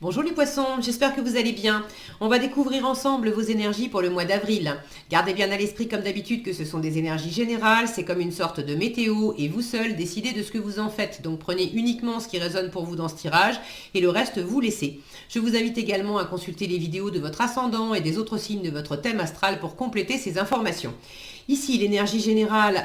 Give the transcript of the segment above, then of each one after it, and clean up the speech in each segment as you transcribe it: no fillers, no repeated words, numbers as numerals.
Bonjour les poissons, j'espère que vous allez bien. On va découvrir ensemble vos énergies pour le mois d'avril. Gardez bien à l'esprit comme d'habitude que ce sont des énergies générales, c'est comme une sorte de météo et vous seul décidez de ce que vous en faites. Donc prenez uniquement ce qui résonne pour vous dans ce tirage et le reste vous laissez. Je vous invite également à consulter les vidéos de votre ascendant et des autres signes de votre thème astral pour compléter ces informations. Ici, l'énergie générale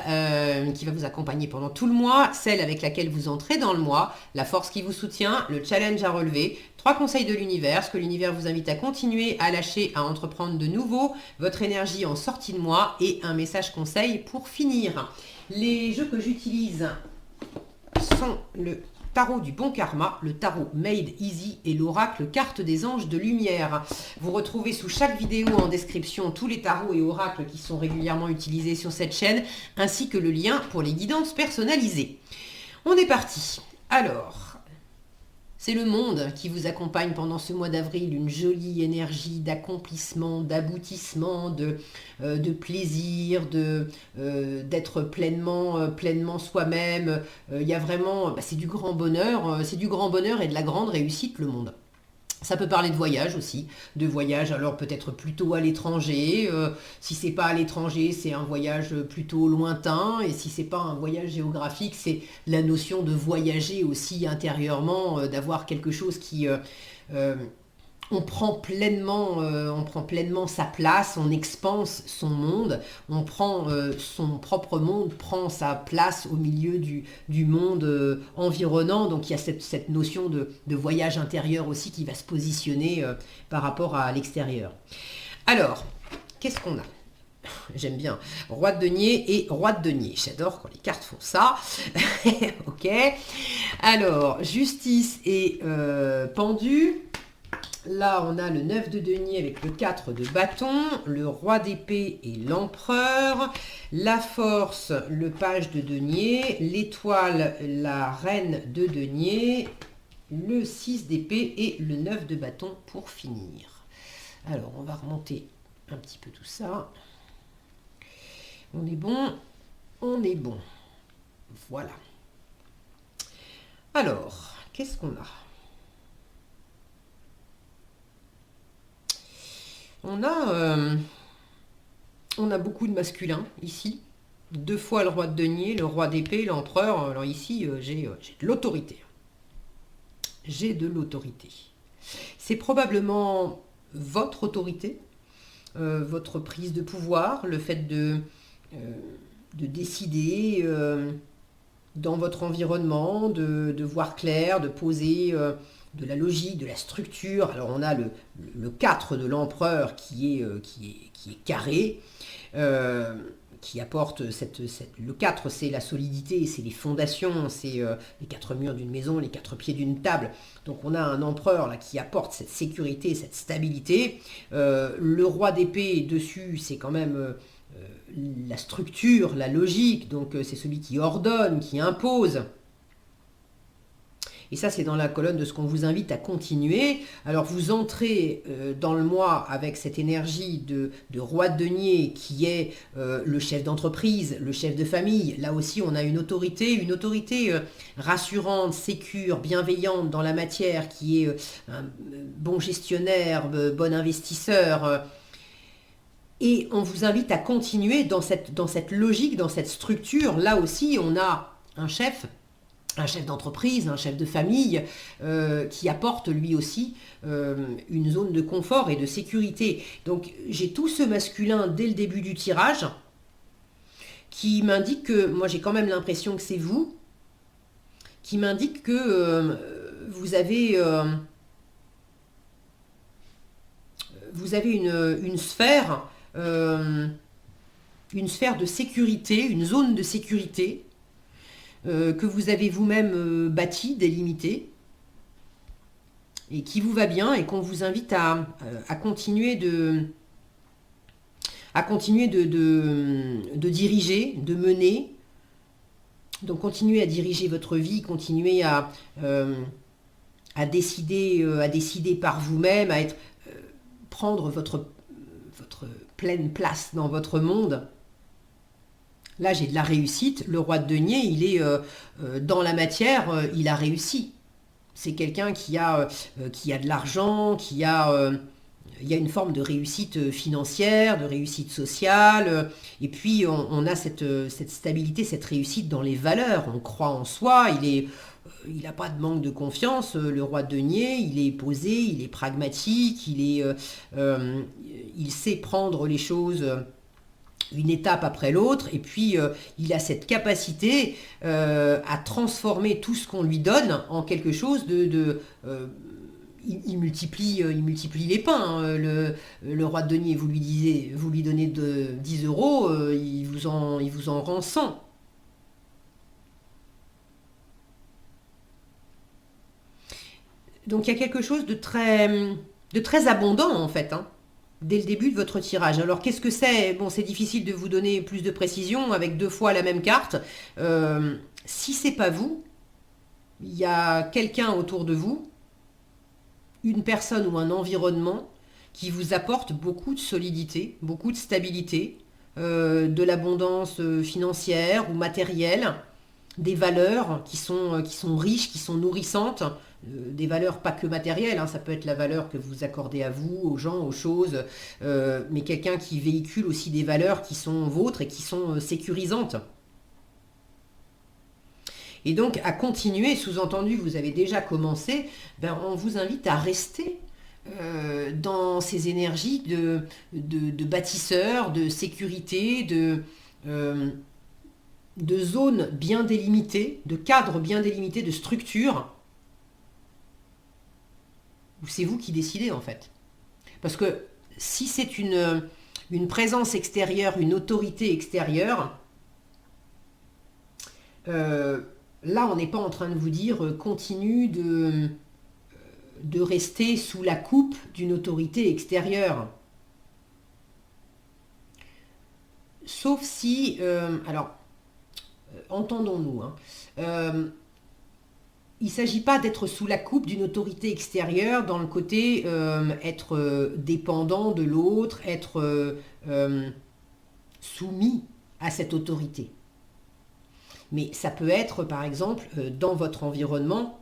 qui va vous accompagner pendant tout le mois, celle avec laquelle vous entrez dans le mois, la force qui vous soutient, le challenge à relever, 3 conseils de l'univers, ce que l'univers vous invite à continuer, à lâcher, à entreprendre de nouveau, votre énergie en sortie de mois et un message conseil pour finir. Les jeux que j'utilise sont le tarot du bon karma, le tarot Made Easy et l'oracle carte des anges de lumière. Vous retrouvez sous chaque vidéo en description tous les tarots et oracles qui sont régulièrement utilisés sur cette chaîne, ainsi que le lien pour les guidances personnalisées. On est parti. Alors, c'est le monde qui vous accompagne pendant ce mois d'avril, une jolie énergie d'accomplissement, d'aboutissement, de plaisir, d'être pleinement soi-même. Il y a vraiment, c'est du grand bonheur, c'est du grand bonheur et de la grande réussite le monde. Ça peut parler de voyage aussi, de voyage alors peut-être plutôt à l'étranger. Si c'est pas à l'étranger, c'est un voyage plutôt lointain. Et si c'est pas un voyage géographique, c'est la notion de voyager aussi intérieurement, d'avoir quelque chose qui on prend pleinement sa place, on expanse son monde, on prend son propre monde, prend sa place au milieu du monde environnant. Donc il y a cette notion de voyage intérieur aussi qui va se positionner par rapport à l'extérieur. Alors, qu'est-ce qu'on a? J'aime bien roi de denier et roi de denier. J'adore quand les cartes font ça. Ok. Alors, justice et pendu. Là, on a le 9 de denier avec le 4 de bâton, le roi d'épée et l'empereur, la force, le page de denier, l'étoile, la reine de denier, le 6 d'épée et le 9 de bâton pour finir. Alors, on va remonter un petit peu tout ça. On est bon, on est bon. Voilà. Alors, qu'est-ce qu'on a ? On a beaucoup de masculin ici. 2 fois le roi de denier, le roi d'épée, l'empereur. Alors ici, j'ai de l'autorité. J'ai de l'autorité. C'est probablement votre autorité, votre prise de pouvoir, le fait de décider dans votre environnement, de voir clair, de poser de la logique, de la structure. Alors on a le 4 de l'empereur qui est carré, qui apporte le 4, c'est la solidité, c'est les fondations, c'est les 4 murs d'une maison, les 4 pieds d'une table. Donc on a un empereur là qui apporte cette sécurité, cette stabilité. Le roi d'épée dessus, c'est quand même la structure, la logique, donc c'est celui qui ordonne, qui impose. Et ça, c'est dans la colonne de ce qu'on vous invite à continuer. Alors, vous entrez dans le mois avec cette énergie de roi de denier qui est le chef d'entreprise, le chef de famille. Là aussi, on a une autorité rassurante, sécure, bienveillante dans la matière, qui est un bon gestionnaire, bon investisseur. Et on vous invite à continuer dans cette logique, dans cette structure. Là aussi, on a un chef d'entreprise, un chef de famille, qui apporte lui aussi une zone de confort et de sécurité. Donc j'ai tout ce masculin dès le début du tirage qui m'indique que, moi j'ai quand même l'impression que c'est vous, qui m'indique que vous avez une sphère de sécurité, une zone de sécurité que vous avez vous-même bâti, délimité, et qui vous va bien et qu'on vous invite à continuer de diriger, de mener. Donc continuez à diriger votre vie, continuez à décider par vous-même, prendre votre pleine place dans votre monde. Là, j'ai de la réussite. Le roi de denier, il est dans la matière, il a réussi. C'est quelqu'un qui a de l'argent, il y a une forme de réussite financière, de réussite sociale, et puis on a cette stabilité, cette réussite dans les valeurs. On croit en soi, il n'a pas de manque de confiance, le roi de denier, il est posé, il est pragmatique, il sait prendre les choses une étape après l'autre, et puis il a cette capacité à transformer tout ce qu'on lui donne en quelque chose il multiplie les pains, hein. Le roi de denier, vous lui donnez 10 euros, il vous en rend 100. Donc il y a quelque chose de très abondant en fait, hein, dès le début de votre tirage. Alors qu'est-ce que c'est? Bon, c'est difficile de vous donner plus de précision avec deux fois la même carte. Si c'est pas vous, il y a quelqu'un autour de vous, une personne ou un environnement qui vous apporte beaucoup de solidité, beaucoup de stabilité, de l'abondance financière ou matérielle, des valeurs qui sont riches, qui sont nourrissantes, des valeurs pas que matérielles, hein, ça peut être la valeur que vous accordez à vous, aux gens, aux choses, mais quelqu'un qui véhicule aussi des valeurs qui sont vôtres et qui sont sécurisantes. Et donc à continuer, sous-entendu, vous avez déjà commencé, ben, on vous invite à rester dans ces énergies de bâtisseurs, de sécurité, de zones bien délimitées, de cadres bien délimités, de structures, où c'est vous qui décidez en fait. Parce que si c'est une présence extérieure, une autorité extérieure, là on n'est pas en train de vous dire continue de rester sous la coupe d'une autorité extérieure. Sauf si, alors, entendons-nous, hein, il ne s'agit pas d'être sous la coupe d'une autorité extérieure dans le côté être dépendant de l'autre, être soumis à cette autorité. Mais ça peut être, par exemple, dans votre environnement,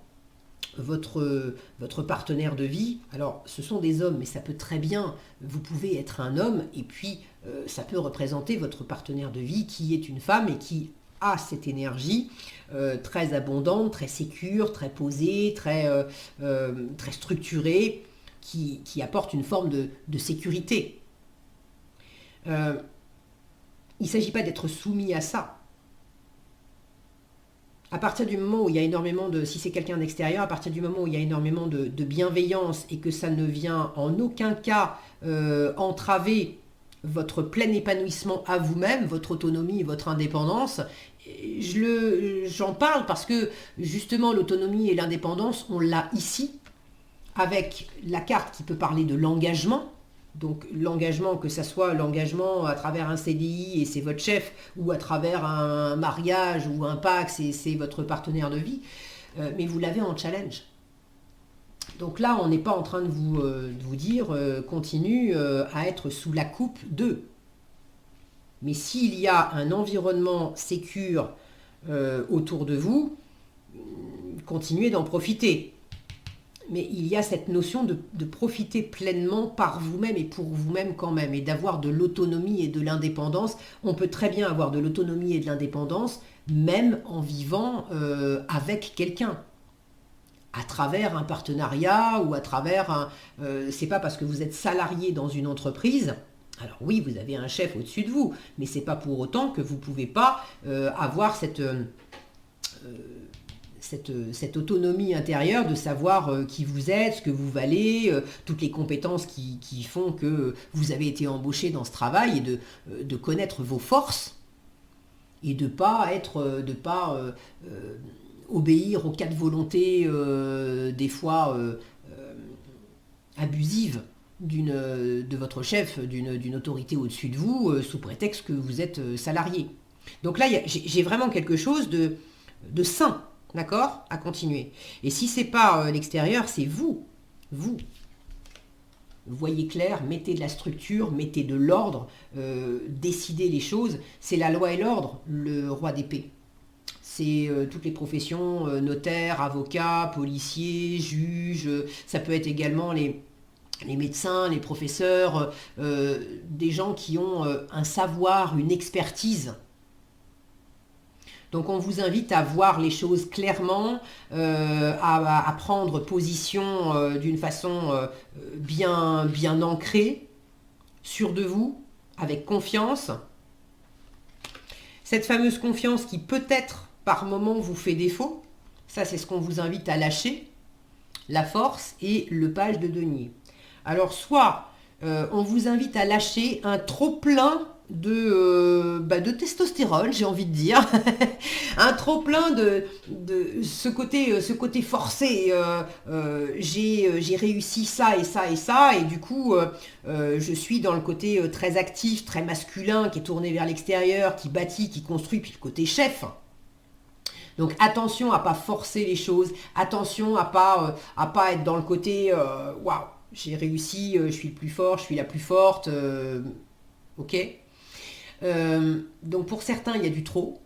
votre partenaire de vie. Alors, ce sont des hommes, mais ça peut très bien, vous pouvez être un homme, et puis ça peut représenter votre partenaire de vie qui est une femme et qui a cette énergie très abondante, très sécure, très posée, très structurée, qui apporte une forme de sécurité. Il ne s'agit pas d'être soumis à ça. À partir du moment où il y a énormément si c'est quelqu'un d'extérieur, à partir du moment où il y a énormément de bienveillance et que ça ne vient en aucun cas entraver votre plein épanouissement à vous-même, votre autonomie et votre indépendance, j'en parle parce que justement l'autonomie et l'indépendance, on l'a ici, avec la carte qui peut parler de l'engagement. Donc l'engagement, que ça soit l'engagement à travers un CDI et c'est votre chef, ou à travers un mariage ou un pacte, c'est votre partenaire de vie, mais vous l'avez en challenge. Donc là, on n'est pas en train de vous dire continue à être sous la coupe d'eux. Mais s'il y a un environnement sécure autour de vous, continuez d'en profiter. Mais il y a cette notion de profiter pleinement par vous-même et pour vous-même quand même, et d'avoir de l'autonomie et de l'indépendance. On peut très bien avoir de l'autonomie et de l'indépendance, même en vivant avec quelqu'un, à travers un partenariat ou à travers c'est pas parce que vous êtes salarié dans une entreprise. Alors oui, vous avez un chef au-dessus de vous, mais c'est pas pour autant que vous pouvez pas avoir cette autonomie intérieure de savoir qui vous êtes, ce que vous valez, toutes les compétences qui font que vous avez été embauché dans ce travail, et de connaître vos forces et de pas obéir aux quatre volontés des fois abusives de votre chef, d'une autorité au-dessus de vous, sous prétexte que vous êtes salarié. Donc là, j'ai vraiment quelque chose de sain. D'accord? À continuer. Et si c'est pas l'extérieur, c'est vous. Vous. Voyez clair, mettez de la structure, mettez de l'ordre, décidez les choses. C'est la loi et l'ordre, le roi d'épée. c'est toutes les professions, notaires, avocats, policiers, juges, ça peut être également les médecins, les professeurs, des gens qui ont un savoir, une expertise. Donc on vous invite à voir les choses clairement, à prendre position d'une façon bien ancrée, sûre de vous, avec confiance. Cette fameuse confiance qui peut-être par moment vous fait défaut, ça c'est ce qu'on vous invite à lâcher, la force et le page de denier. Alors soit on vous invite à lâcher un trop-plein de testostérone, j'ai envie de dire, un trop-plein de ce côté forcé, j'ai réussi ça et ça et ça, et du coup je suis dans le côté très actif, très masculin, qui est tourné vers l'extérieur, qui bâtit, qui construit, puis le côté chef. Donc attention à pas forcer les choses, attention à pas être dans le côté waouh, j'ai réussi, je suis le plus fort, je suis la plus forte, ok. Donc pour certains il y a du trop,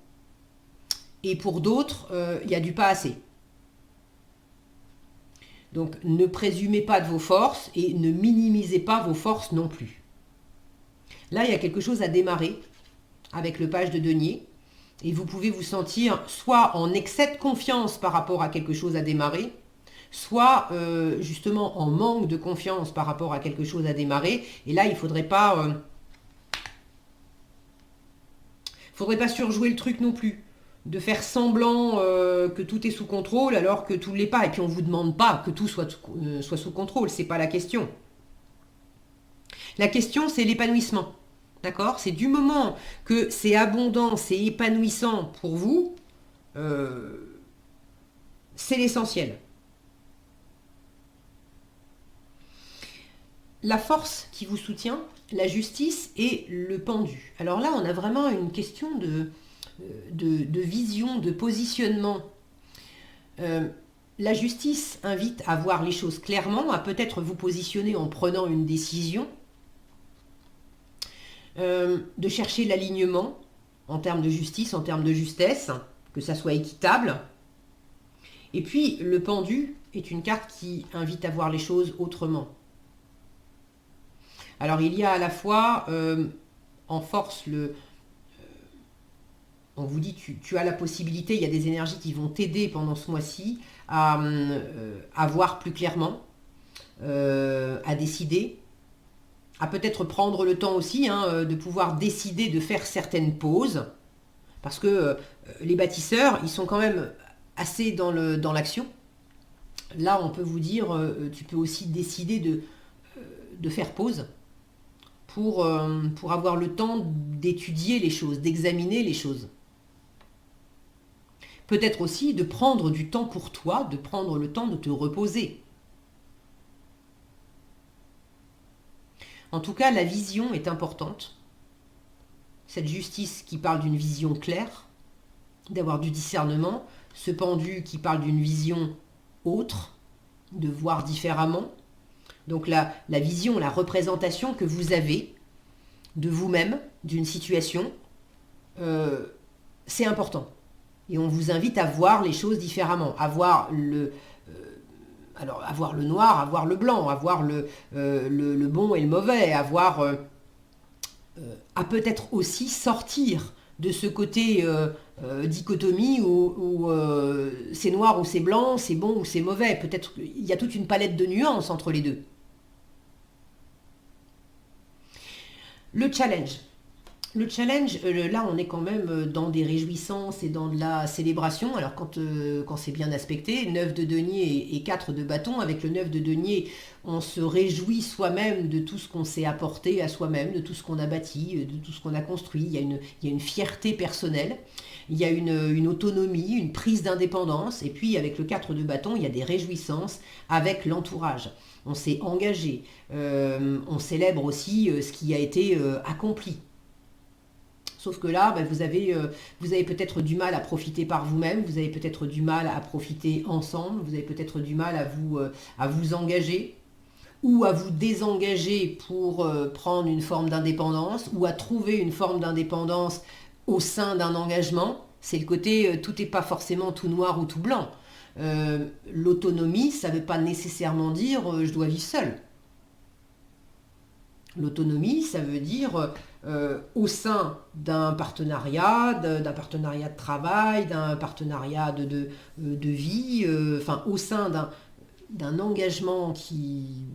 et pour d'autres il y a du pas assez. Donc ne présumez pas de vos forces et ne minimisez pas vos forces non plus. Là il y a quelque chose à démarrer avec le page de denier. Et vous pouvez vous sentir soit en excès de confiance par rapport à quelque chose à démarrer, soit justement en manque de confiance par rapport à quelque chose à démarrer. Et là, il ne faudrait pas surjouer le truc non plus. De faire semblant que tout est sous contrôle alors que tout ne l'est pas. Et puis on ne vous demande pas que tout soit sous contrôle, ce n'est pas la question. La question, c'est l'épanouissement. D'accord? C'est du moment que c'est abondant, c'est épanouissant pour vous, c'est l'essentiel. La force qui vous soutient, la justice et le pendu. Alors là, on a vraiment une question de vision, de positionnement. La justice invite à voir les choses clairement, à peut-être vous positionner en prenant une décision, de chercher l'alignement en termes de justice, en termes de justesse, que ça soit équitable. Et puis le pendu est une carte qui invite à voir les choses autrement. Alors il y a à la fois en force on vous dit tu as la possibilité, il y a des énergies qui vont t'aider pendant ce mois-ci à voir plus clairement, à décider, à peut-être prendre le temps aussi de pouvoir décider de faire certaines pauses, parce que les bâtisseurs, ils sont quand même assez dans l'action. Là, on peut vous dire, tu peux aussi décider de faire pause pour avoir le temps d'étudier les choses, d'examiner les choses. Peut-être aussi de prendre du temps pour toi, de prendre le temps de te reposer. En tout cas, la vision est importante. Cette justice qui parle d'une vision claire, d'avoir du discernement, ce pendu qui parle d'une vision autre, de voir différemment. Donc la vision, la représentation que vous avez de vous-même, d'une situation, c'est important. Et on vous invite à voir les choses différemment, à voir avoir le noir, avoir le blanc, avoir le bon et le mauvais, à peut-être aussi sortir de ce côté dichotomie où c'est noir ou c'est blanc, c'est bon ou c'est mauvais. Peut-être qu'il y a toute une palette de nuances entre les deux. Le challenge. Le challenge, là on est quand même dans des réjouissances et dans de la célébration. Alors quand c'est bien aspecté, 9 de denier et 4 de bâton, avec le 9 de denier, on se réjouit soi-même de tout ce qu'on s'est apporté à soi-même, de tout ce qu'on a bâti, de tout ce qu'on a construit. Il y a une fierté personnelle, il y a une autonomie, une prise d'indépendance. Et puis avec le 4 de bâton, il y a des réjouissances avec l'entourage. On s'est engagé, on célèbre aussi ce qui a été accompli. Sauf que là, vous avez peut-être du mal à profiter par vous-même, vous avez peut-être du mal à profiter ensemble, vous avez peut-être du mal à vous engager ou à vous désengager pour prendre une forme d'indépendance ou à trouver une forme d'indépendance au sein d'un engagement. C'est le côté tout n'est pas forcément tout noir ou tout blanc. L'autonomie, ça ne veut pas nécessairement dire je dois vivre seul. L'autonomie, ça veut dire au sein d'un partenariat de travail, d'un partenariat de vie, enfin au sein d'un engagement qui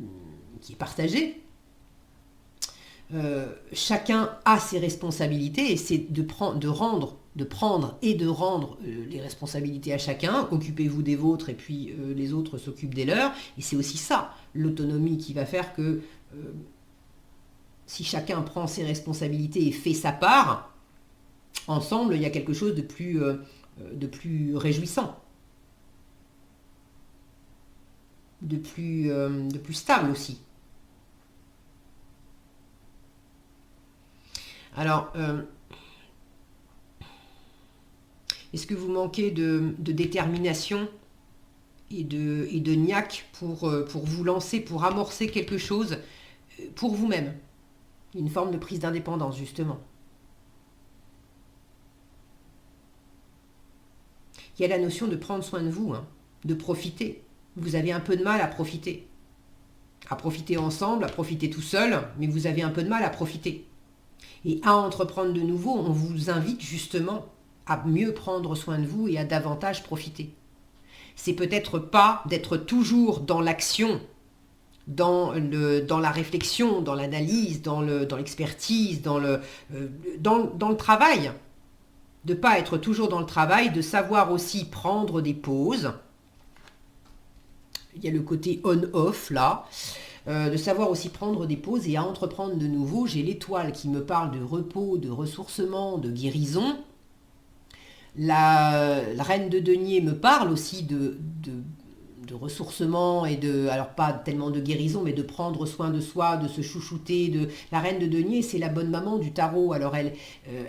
est partagé. Chacun a ses responsabilités et c'est de prendre les responsabilités à chacun. Occupez-vous des vôtres et puis les autres s'occupent des leurs. Et c'est aussi ça, l'autonomie qui va faire que si chacun prend ses responsabilités et fait sa part, ensemble, il y a quelque chose de plus réjouissant, de plus stable aussi. Alors, est-ce que vous manquez de détermination et de niaque pour vous lancer, pour amorcer quelque chose pour vous-même? Une forme de prise d'indépendance, justement. Il y a la notion de prendre soin de vous, de profiter. Vous avez un peu de mal à profiter. À profiter ensemble, à profiter tout seul, mais vous avez un peu de mal à profiter. Et à entreprendre de nouveau, on vous invite justement à mieux prendre soin de vous et à davantage profiter. C'est peut-être pas d'être toujours dans l'action, dans la réflexion, dans l'analyse, dans l'expertise, dans le travail. De ne pas être toujours dans le travail, de savoir aussi prendre des pauses. Il y a le côté on-off là. De savoir aussi prendre des pauses et à entreprendre de nouveau. J'ai l'étoile qui me parle de repos, de ressourcement, de guérison. La reine de denier me parle aussi de ressourcement et alors pas tellement de guérison, mais de prendre soin de soi, de se chouchouter. La reine de denier, c'est la bonne maman du tarot. Alors elle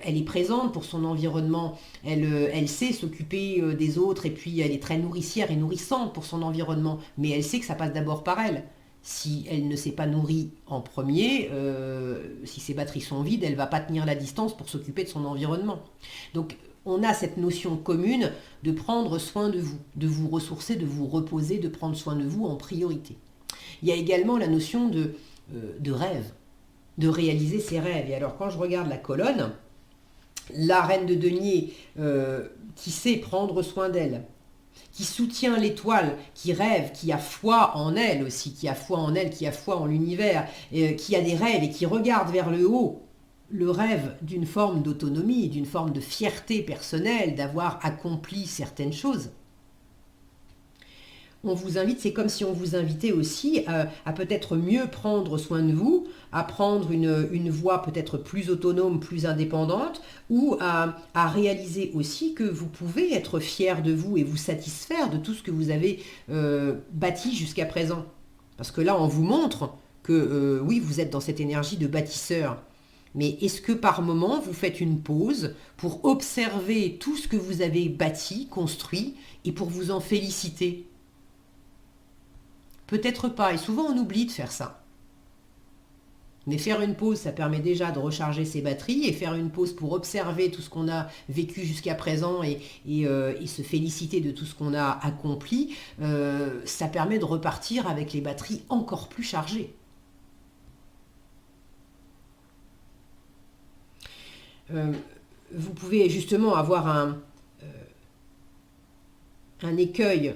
est présente pour son environnement, elle sait s'occuper des autres et puis elle est très nourricière et nourrissante pour son environnement, mais elle sait que ça passe d'abord par elle. Si elle ne s'est pas nourrie en premier, si ses batteries sont vides, elle ne va pas tenir la distance pour s'occuper de son environnement. Donc on a cette notion commune de prendre soin de vous ressourcer, de vous reposer, de prendre soin de vous en priorité. Il y a également la notion de rêve, de réaliser ses rêves. Et alors quand je regarde la colonne, la reine de denier qui sait prendre soin d'elle, qui soutient l'étoile, qui rêve, qui a foi en elle aussi, qui a foi en elle, qui a foi en l'univers, qui a des rêves et qui regarde vers le haut, le rêve d'une forme d'autonomie, d'une forme de fierté personnelle, d'avoir accompli certaines choses. On vous invite, c'est comme si on vous invitait aussi à peut-être mieux prendre soin de vous, à prendre une voie peut-être plus autonome, plus indépendante, ou à réaliser aussi que vous pouvez être fier de vous et vous satisfaire de tout ce que vous avez bâti jusqu'à présent. Parce que là, on vous montre que oui, vous êtes dans cette énergie de bâtisseur. Mais est-ce que par moment, vous faites une pause pour observer tout ce que vous avez bâti, construit, et pour vous en féliciter ? Peut-être pas, et souvent on oublie de faire ça. Mais faire une pause, ça permet déjà de recharger ses batteries, et faire une pause pour observer tout ce qu'on a vécu jusqu'à présent et se féliciter de tout ce qu'on a accompli, ça permet de repartir avec les batteries encore plus chargées. Vous pouvez justement avoir un écueil,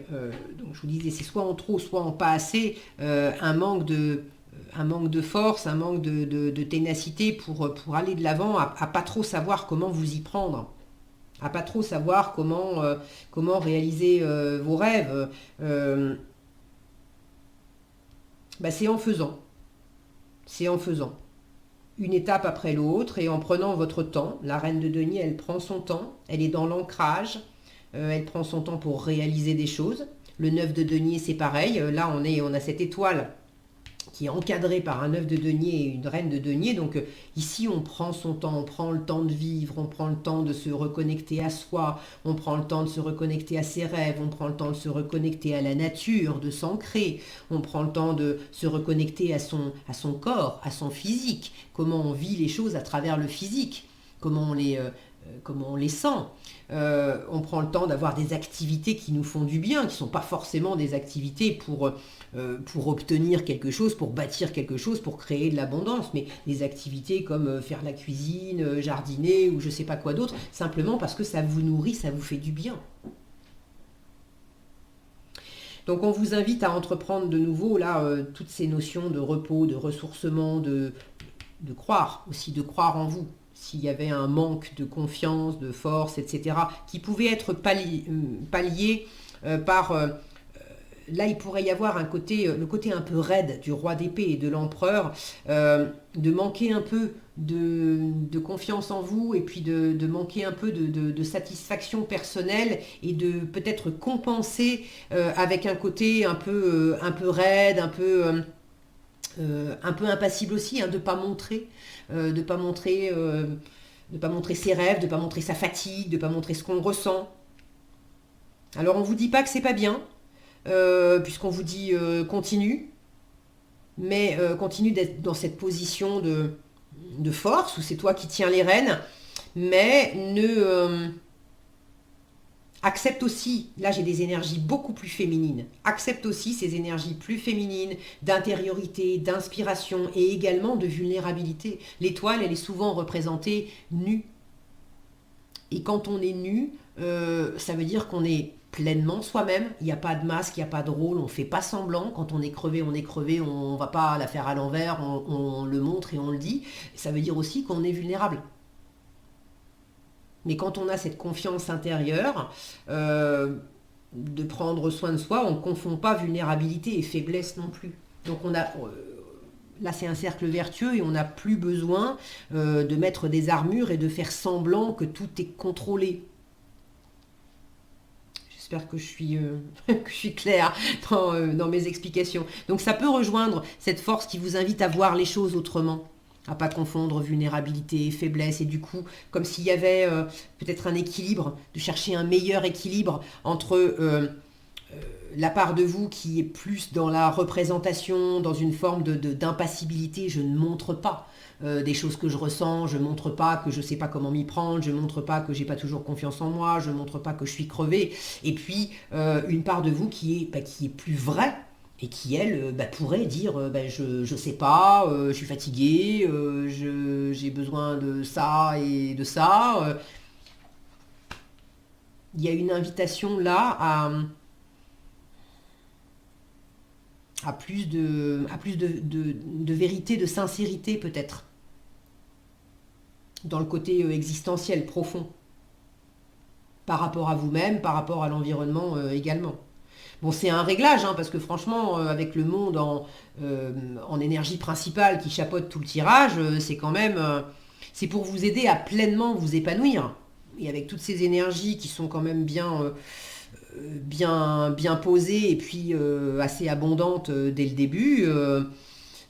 donc je vous disais, c'est soit en trop, soit en pas assez, un manque de force, un manque de ténacité pour aller de l'avant, à pas trop savoir comment vous y prendre, à pas trop savoir comment réaliser vos rêves. C'est en faisant. C'est en faisant. Une étape après l'autre et en prenant votre temps. La reine de denier, elle prend son temps, elle est dans l'ancrage, elle prend son temps pour réaliser des choses. Le 9 de denier, c'est pareil. Là, on a cette étoile qui est encadrée par un œuf de denier et une reine de denier. Donc ici, on prend son temps, on prend le temps de vivre, on prend le temps de se reconnecter à soi, on prend le temps de se reconnecter à ses rêves, on prend le temps de se reconnecter à la nature, de s'ancrer, on prend le temps de se reconnecter à son corps, à son physique, comment on vit les choses à travers le physique, comment comment on les sent. On prend le temps d'avoir des activités qui nous font du bien, qui ne sont pas forcément des activités pour obtenir quelque chose, pour bâtir quelque chose, pour créer de l'abondance, mais des activités comme faire la cuisine, jardiner ou je ne sais pas quoi d'autre, simplement parce que ça vous nourrit, ça vous fait du bien. Donc on vous invite à entreprendre de nouveau là toutes ces notions de repos, de ressourcement, de croire, aussi de croire en vous. S'il y avait un manque de confiance, de force, etc., qui pouvait être pallié par... là, il pourrait y avoir le côté un peu raide du roi d'épée et de l'empereur, de manquer un peu de confiance en vous et puis de manquer un peu de satisfaction personnelle et de peut-être compenser avec un côté un peu raide, un peu impassible aussi, hein, de ne pas montrer, de pas montrer ses rêves, de ne pas montrer sa fatigue, de ne pas montrer ce qu'on ressent. Alors on ne vous dit pas que c'est pas bien, puisqu'on vous dit continue, mais continue d'être dans cette position de force, où c'est toi qui tiens les rênes, mais accepte aussi, là j'ai des énergies beaucoup plus féminines, accepte aussi ces énergies plus féminines d'intériorité, d'inspiration et également de vulnérabilité. L'étoile, elle est souvent représentée nue. Et quand on est nu, ça veut dire qu'on est pleinement soi-même, il n'y a pas de masque, il n'y a pas de rôle, on ne fait pas semblant, quand on est crevé, on ne va pas la faire à l'envers, on le montre et on le dit. Ça veut dire aussi qu'on est vulnérable. Mais quand on a cette confiance intérieure, de prendre soin de soi, on ne confond pas vulnérabilité et faiblesse non plus. Donc là c'est un cercle vertueux et on n'a plus besoin de mettre des armures et de faire semblant que tout est contrôlé. J'espère que je suis claire dans mes explications. Donc ça peut rejoindre cette force qui vous invite à voir les choses autrement, à pas confondre vulnérabilité et faiblesse, et du coup, comme s'il y avait peut-être un équilibre, de chercher un meilleur équilibre entre la part de vous qui est plus dans la représentation, dans une forme d'impassibilité, je ne montre pas des choses que je ressens, je ne montre pas que je ne sais pas comment m'y prendre, je ne montre pas que j'ai pas toujours confiance en moi, je ne montre pas que je suis crevée, et puis une part de vous qui est plus vraie, et qui, elle, pourrait dire je sais pas, je suis fatiguée, j'ai besoin de ça et de ça. Il y a une invitation là à plus de vérité, de sincérité peut-être, dans le côté existentiel profond, par rapport à vous-même, par rapport à l'environnement également. Bon, c'est un réglage, hein, parce que franchement, avec le monde en énergie principale qui chapeaute tout le tirage, c'est quand même... c'est pour vous aider à pleinement vous épanouir. Et avec toutes ces énergies qui sont quand même bien posées et puis assez abondantes dès le début,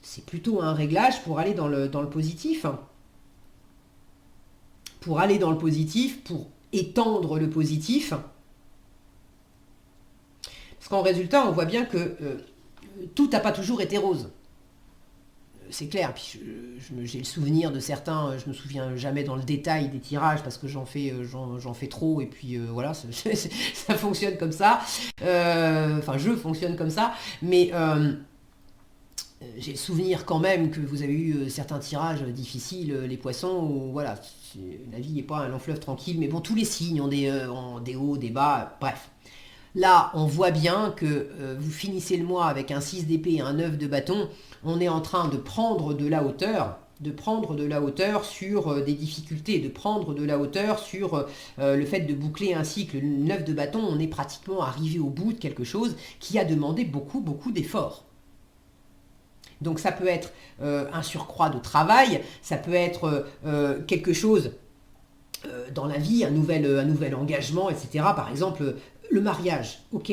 c'est plutôt un réglage pour aller dans le positif. Pour aller dans le positif, pour étendre le positif. Parce qu'en résultat, on voit bien que tout n'a pas toujours été rose. C'est clair, puis j'ai le souvenir de certains, je me souviens jamais dans le détail des tirages parce que j'en fais trop et puis voilà, ça fonctionne comme ça. Enfin, je fonctionne comme ça, mais j'ai le souvenir quand même que vous avez eu certains tirages difficiles, les poissons, où voilà, la vie n'est pas un long fleuve tranquille, mais bon, tous les signes ont des hauts, des bas, bref. Là, on voit bien que vous finissez le mois avec un 6 d'épée et un 9 de bâton. On est en train de prendre de la hauteur, sur des difficultés, de prendre de la hauteur sur le fait de boucler un cycle. Le 9 de bâton, on est pratiquement arrivé au bout de quelque chose qui a demandé beaucoup, beaucoup d'efforts. Donc ça peut être un surcroît de travail, ça peut être quelque chose dans la vie, un nouvel engagement, etc. Par exemple, le mariage. Ok,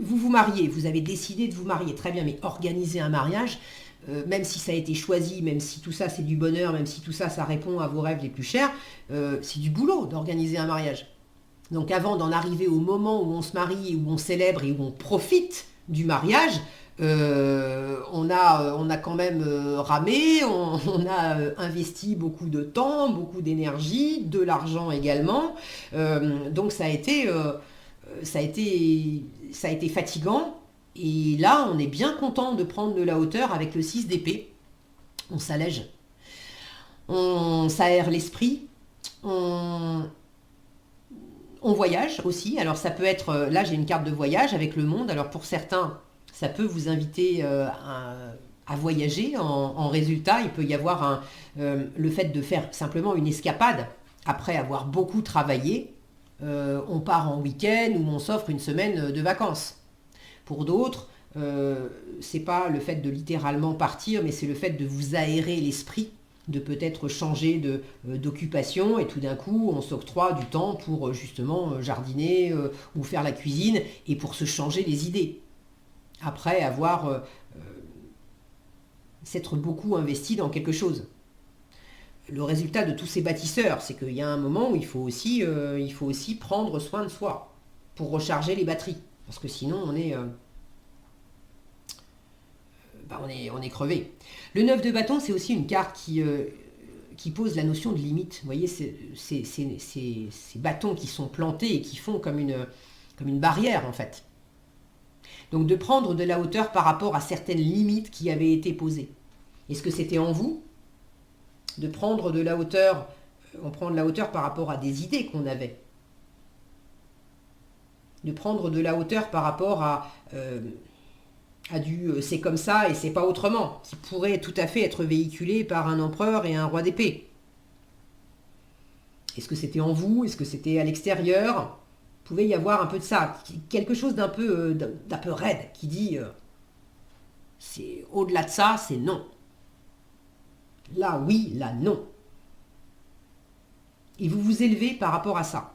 vous vous mariez, vous avez décidé de vous marier, très bien, mais organiser un mariage, même si ça a été choisi, même si tout ça c'est du bonheur, même si tout ça ça répond à vos rêves les plus chers, c'est du boulot d'organiser un mariage. Donc avant d'en arriver au moment où on se marie, où on célèbre et où on profite du mariage, on on a quand même ramé, on a investi beaucoup de temps, beaucoup d'énergie, de l'argent également. Donc ça a été fatigant. Et là, on est bien content de prendre de la hauteur avec le 6 d'épée. On s'allège, on s'aère l'esprit, on voyage aussi. Alors ça peut être, là j'ai une carte de voyage avec le monde. Alors pour certains, ça peut vous inviter à voyager. En résultat, il peut y avoir le fait de faire simplement une escapade après avoir beaucoup travaillé. On part en week-end ou on s'offre une semaine de vacances. Pour d'autres, c'est pas le fait de littéralement partir, mais c'est le fait de vous aérer l'esprit, de peut-être changer d'occupation, et tout d'un coup, on s'octroie du temps pour justement jardiner ou faire la cuisine, et pour se changer les idées. Après avoir s'être beaucoup investi dans quelque chose. Le résultat de tous ces bâtisseurs, c'est qu'il y a un moment où il faut aussi prendre soin de soi pour recharger les batteries. Parce que sinon, on est crevé. Le 9 de bâton, c'est aussi une carte qui pose la notion de limite. Vous voyez, ces bâtons qui sont plantés et qui font comme une barrière, en fait. Donc, de prendre de la hauteur par rapport à certaines limites qui avaient été posées. Est-ce que c'était en vous? De prendre de la hauteur, on prend de la hauteur par rapport à des idées qu'on avait. De prendre de la hauteur par rapport à du c'est comme ça et c'est pas autrement, qui pourrait tout à fait être véhiculé par un empereur et un roi d'épée. Est-ce que c'était en vous? Est-ce que c'était à l'extérieur? Il pouvait y avoir un peu de ça, quelque chose d'un peu raide, qui dit c'est au-delà de ça, c'est non. Là oui, là non. Et vous vous élevez par rapport à ça.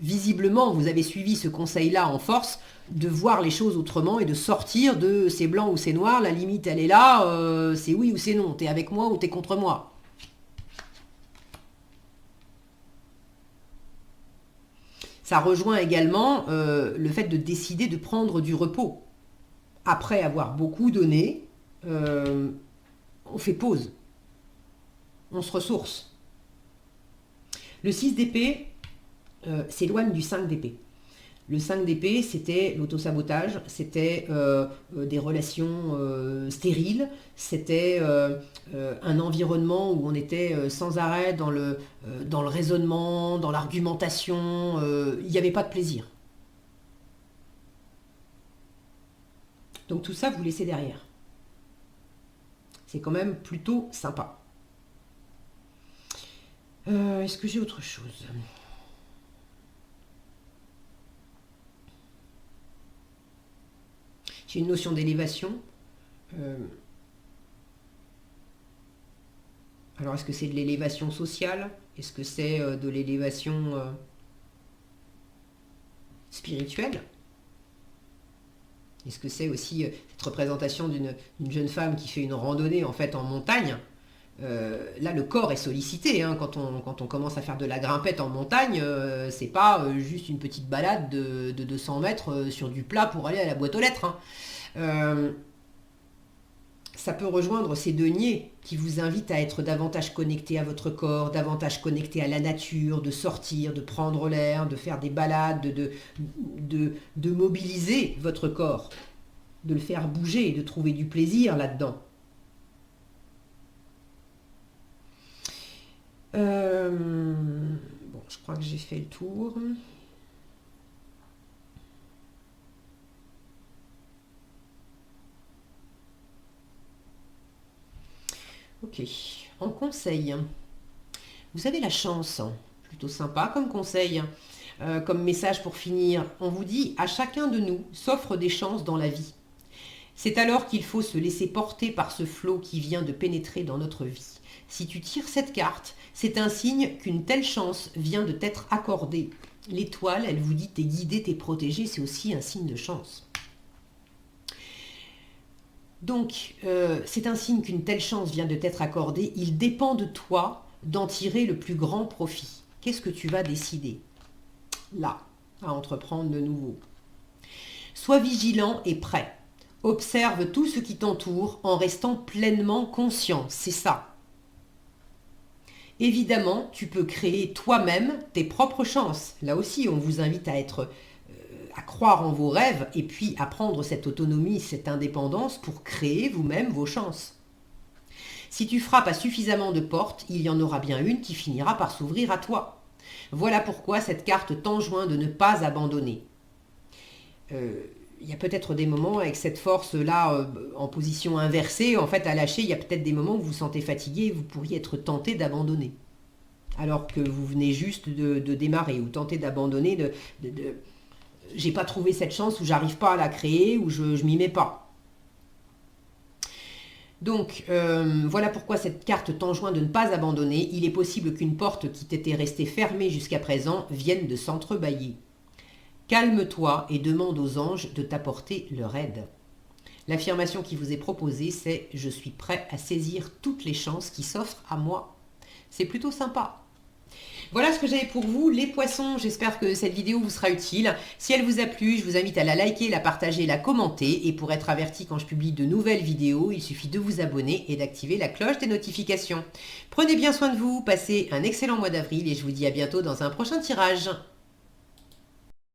Visiblement, vous avez suivi ce conseil-là en force, de voir les choses autrement et de sortir de c'est blanc ou c'est noir, la limite elle est là, c'est oui ou c'est non, t'es avec moi ou t'es contre moi. Ça rejoint également le fait de décider de prendre du repos. Après avoir beaucoup donné, on fait pause, on se ressource. Le 6 d'épée s'éloigne du 5 d'épée. Le 5 d'épée, c'était l'autosabotage, c'était des relations stériles, c'était un environnement où on était sans arrêt dans le raisonnement, dans l'argumentation, il n'y avait pas de plaisir. Donc tout ça, vous laissez derrière. C'est quand même plutôt sympa. Est-ce que j'ai autre chose? J'ai une notion d'élévation. Alors, est-ce que c'est de l'élévation sociale? Est-ce que c'est de l'élévation spirituelle? Est-ce que c'est aussi cette représentation d'une jeune femme qui fait une randonnée en fait en montagne? Là, le corps est sollicité. Hein, quand on commence à faire de la grimpette en montagne, c'est pas juste une petite balade de 200 mètres sur du plat pour aller à la boîte aux lettres. Hein. Ça peut rejoindre ces deniers qui vous invitent à être davantage connecté à votre corps, davantage connecté à la nature, de sortir, de prendre l'air, de faire des balades, de mobiliser votre corps, de le faire bouger, de trouver du plaisir là-dedans. Bon, je crois que j'ai fait le tour. Ok, en conseil, vous avez la chance, plutôt sympa comme conseil, comme message pour finir. On vous dit, à chacun de nous s'offrent des chances dans la vie. C'est alors qu'il faut se laisser porter par ce flot qui vient de pénétrer dans notre vie. Si tu tires cette carte, c'est un signe qu'une telle chance vient de t'être accordée. L'étoile, elle vous dit t'es guidé, t'es protégé, c'est aussi un signe de chance. Donc, c'est un signe qu'une telle chance vient de t'être accordée. Il dépend de toi d'en tirer le plus grand profit. Qu'est-ce que tu vas décider, là, à entreprendre de nouveau? Sois vigilant et prêt. Observe tout ce qui t'entoure en restant pleinement conscient, c'est ça. Évidemment, tu peux créer toi-même tes propres chances. Là aussi, on vous invite à croire en vos rêves et puis à prendre cette autonomie, cette indépendance pour créer vous-même vos chances. Si tu frappes à suffisamment de portes, il y en aura bien une qui finira par s'ouvrir à toi. Voilà pourquoi cette carte t'enjoint de ne pas abandonner. Il y a peut-être des moments avec cette force-là en position inversée, en fait à lâcher, il y a peut-être des moments où vous vous sentez fatigué et vous pourriez être tenté d'abandonner. Alors que vous venez juste de démarrer, ou tenter d'abandonner, j'ai pas trouvé cette chance, ou j'arrive pas à la créer, ou je m'y mets pas. Donc, voilà pourquoi cette carte t'enjoint de ne pas abandonner. Il est possible qu'une porte qui t'était restée fermée jusqu'à présent vienne de s'entrebâiller. Calme-toi et demande aux anges de t'apporter leur aide. L'affirmation qui vous est proposée, c'est « Je suis prêt à saisir toutes les chances qui s'offrent à moi ». C'est plutôt sympa. Voilà ce que j'avais pour vous, les poissons. J'espère que cette vidéo vous sera utile. Si elle vous a plu, je vous invite à la liker, la partager, la commenter. Et pour être averti quand je publie de nouvelles vidéos, il suffit de vous abonner et d'activer la cloche des notifications. Prenez bien soin de vous, passez un excellent mois d'avril et je vous dis à bientôt dans un prochain tirage.